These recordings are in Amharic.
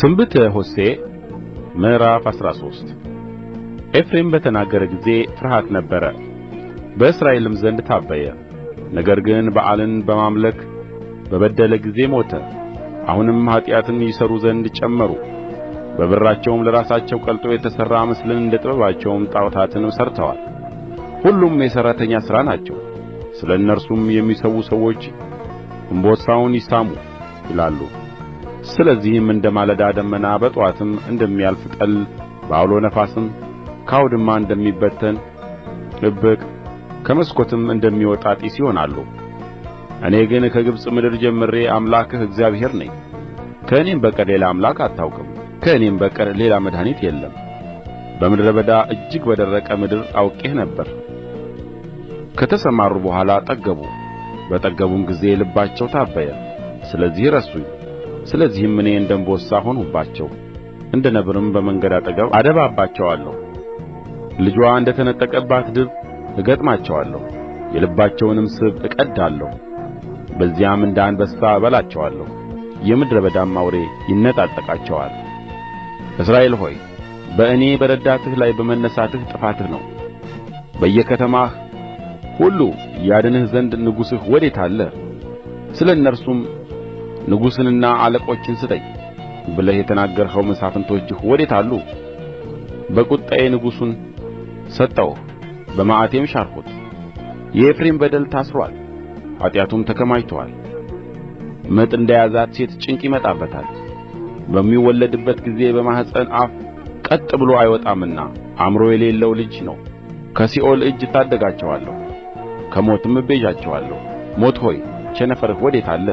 ትንቢተ ሆሴዕ ምዕራፍ 13 ኤፍሬም በተናገረ ጊዜ ፍርሃት ነበረ፣ በእስራኤልም ዘንድ ታበየ። ነገር ግን በኣልን በማምለክ በበደለ ጊዜ ሞተ። አሁንም ኃጢአትን ይሠሩ ዘንድ ጨመሩ። በብራቸውም ለራሳቸው ቀልጦ የተሠራ ምስልን እንደ ጥበባቸውም ጣዖታትን ሠርተዋል። ሁሉም የሠራተኛ ሥራ ናቸው። ስለ እነርሱም የሚሠዉ ሰዎች እምቦሳውን ይሳሙ ይላሉ። ስለዚህም እንደ ማለዳ ደመና በጥዋትም እንደሚያልፍ ጠል በዐውሎ ነፋስም ከአውድማ እንደሚበተን እብቅ ከመስኮትም እንደሚወጣ ጢስ ይሆናሉ። እኔ ግን ከግብጽ ምድር ጀምሬ አምላክህ እግዚአብሔር ነኝ። ከእኔም በቀር ሌላ አምላክ አታውቅም፣ ከእኔም በቀር ሌላ መድኃኒት የለም። በምድረ በዳ እጅግ በደረቀ ምድር አውቄህ ነበር። ከተሰማሩ በኋላ ጠገቡ፣ በጠገቡም ጊዜ ልባቸው ታበየ። ስለዚህ ረሱኝ። ስለዚህም እኔ እንደ አንበሳ ሆንሁባቸው፣ እንደ ነብርም በመንገድ አጠገብ አደባባቸዋለሁ። ልጅዋ እንደ ተነጠቀባት ድብ እገጥማቸዋለሁ፣ የልባቸውንም ስብ እቀድዳለሁ። በዚያም እንደ አንበሳ እበላቸዋለሁ፣ የምድረ በዳም አውሬ ይነጣጠቃቸዋል። እስራኤል ሆይ በእኔ በረዳትህ ላይ በመነሣትህ ጥፋትህ ነው። በየከተማህ ሁሉ ያድንህ ዘንድ ንጉሥህ ወዴት አለ? ስለ እነርሱም ንጉሥንና አለቆችን ስጠኝ ብለህ የተናገርኸው መሳፍንቶችህ ወዴት አሉ? በቍጣዬ ንጉሡን ሰጠሁህ፣ በመዓቴም ሻርሁት። የኤፍሬም በደል ታስሮአል፣ ኃጢአቱም ተከማችቶአል። ምጥ እንደ ያዛት ሴት ጭንቅ ይመጣበታል። በሚወለድበት ጊዜ በማኅፀን አፍ ቀጥ ብሎ አይወጣምና አእምሮ የሌለው ልጅ ነው። ከሲኦል እጅ እታደጋቸዋለሁ፣ ከሞትም እቤዣቸዋለሁ። ሞት ሆይ ቸነፈርህ ወዴት አለ?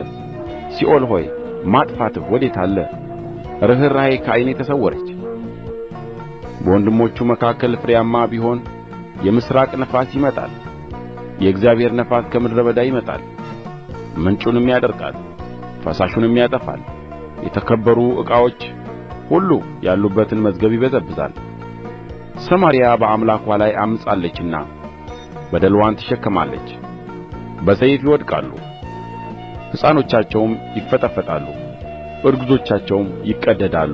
ሲኦል ሆይ ማጥፋትህ ወዴት አለ? ርኅራኄ ከዓይኔ ተሰወረች። በወንድሞቹ መካከል ፍሬያማ ቢሆን የምሥራቅ ነፋስ ይመጣል። የእግዚአብሔር ነፋስ ከምድረ በዳ ይመጣል፣ ምንጩንም ያደርቃል፣ ፈሳሹንም ያጠፋል። የተከበሩ ዕቃዎች ሁሉ ያሉበትን መዝገብ ይበዘብዛል። ሰማርያ በአምላክዋ ላይ ዐምፃለችና በደልዋን ትሸከማለች። በሰይፍ ይወድቃሉ፣ ሕፃኖቻቸውም ይፈጠፈጣሉ፣ እርጉዞቻቸውም ይቀደዳሉ።